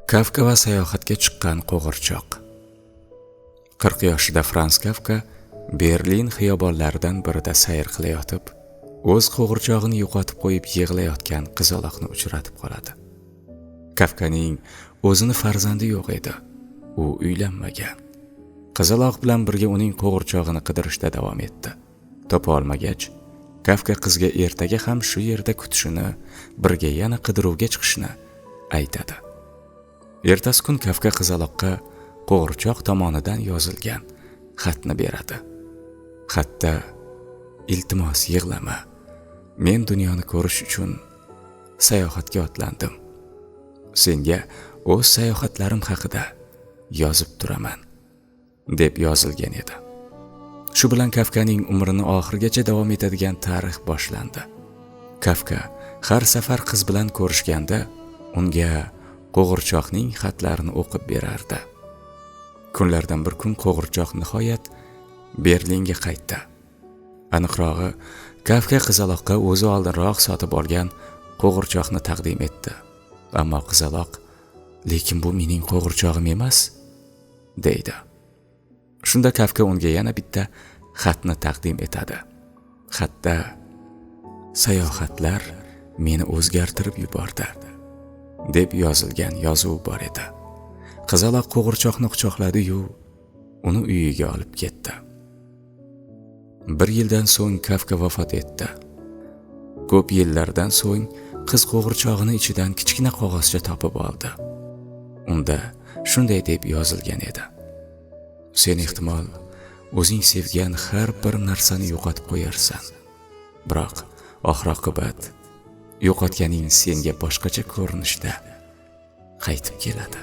Kafka va sayohatga chiqqan qo'g'irchoq. 40 yoshida Frans Kafka Berlin xiyobonlaridan birida sayr qilayotib, o'z qo'g'irchog'ini yo'qotib qo'yib yig'layotgan qizaloqni uchratib qoladi. Kafkaning o'zini farzandi yo'q edi. U uylanmagan. Qizaloq bilan birga uning qo'g'irchog'ini qidirishda davom etdi. Topa olmagach, Kafka qizga ertaga ham shu yerda kutishini, birga yana qidiruvga chiqishni aytadi. Ertasi kun Kafka qizaloqqa qo'g'irchoq tomonidan yozilgan xatni beradi. Xatda: "Iltimos yig'lama. Men dunyoni ko'rish uchun sayohatga otlandim. Senga o'z sayohatlarim haqida yozib turaman", deb yozilgan edi. Shu bilan Kafkaning umrining oxirigacha davom etadigan tarix boshlandi. Kafka har safar qiz bilan ko'rishganda unga qo'g'irchoqning xatlarini o'qib berardi. Kunlardan bir kun qo'g'irchoq nihoyat Berlinga qaytdi. Aniqrog'i, Kafka qizaloqqa o'zi oldinroq sotib olgan qo'g'irchoqni taqdim etdi. Ammo qizaloq: "Lekin bu mening qo'g'irchog'im emas", deydi. Shunda Kafka unga yana bitta xatni taqdim etadi. Xatda: "Sayohatlar meni o'zgartirib yubordi", deb yozilgan yozuv bor edi. Qizaloq qo'g'irchoqni quchoqladi-yu, uni uyiga olib ketdi. 1 yildan so'ng Kafka vafot etdi. Ko'p yillardan so'ng qiz qo'g'irchog'ini ichidan kichkina qog'ozcha topib oldi. Unda shunday deb yozilgan edi: "Sen ehtimol o'zing sevgan har bir narsani yo'qotib qo'yarsan. Biroq oxir-oqibat yo'qotganing senga boshqacha ko'rinishda qaytib keladi."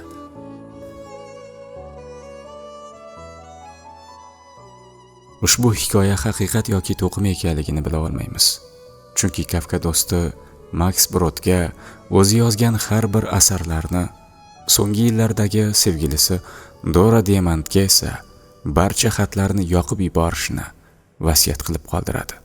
Ushbu hikoya haqiqat yoki to'qim ekanligini bila olmaymiz. Chunki Kafka do'sti Max Brodga o'zi yozgan har bir asarlarni, so'nggi yillardagi sevgilisi Dora Diamantga esa barcha xatlarni yoqib yuborishni vasiyat qilib qoldiradi.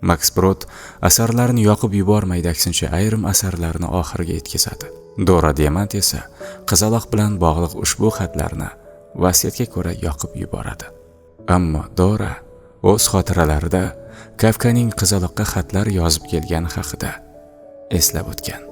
Max Brod asarlarini yoqib yubormaydi, aksincha ayrim asarlarni oxiriga yetkazadi. Dora Diamant esa qizaloq bilan bog'liq ushbu xatlarni vasiyatga ko'ra yoqib yuboradi. Ammo Dora o'z xotiralarida Kafkaning qizaloqqa xatlar yozib kelgani haqida eslab o'tgan.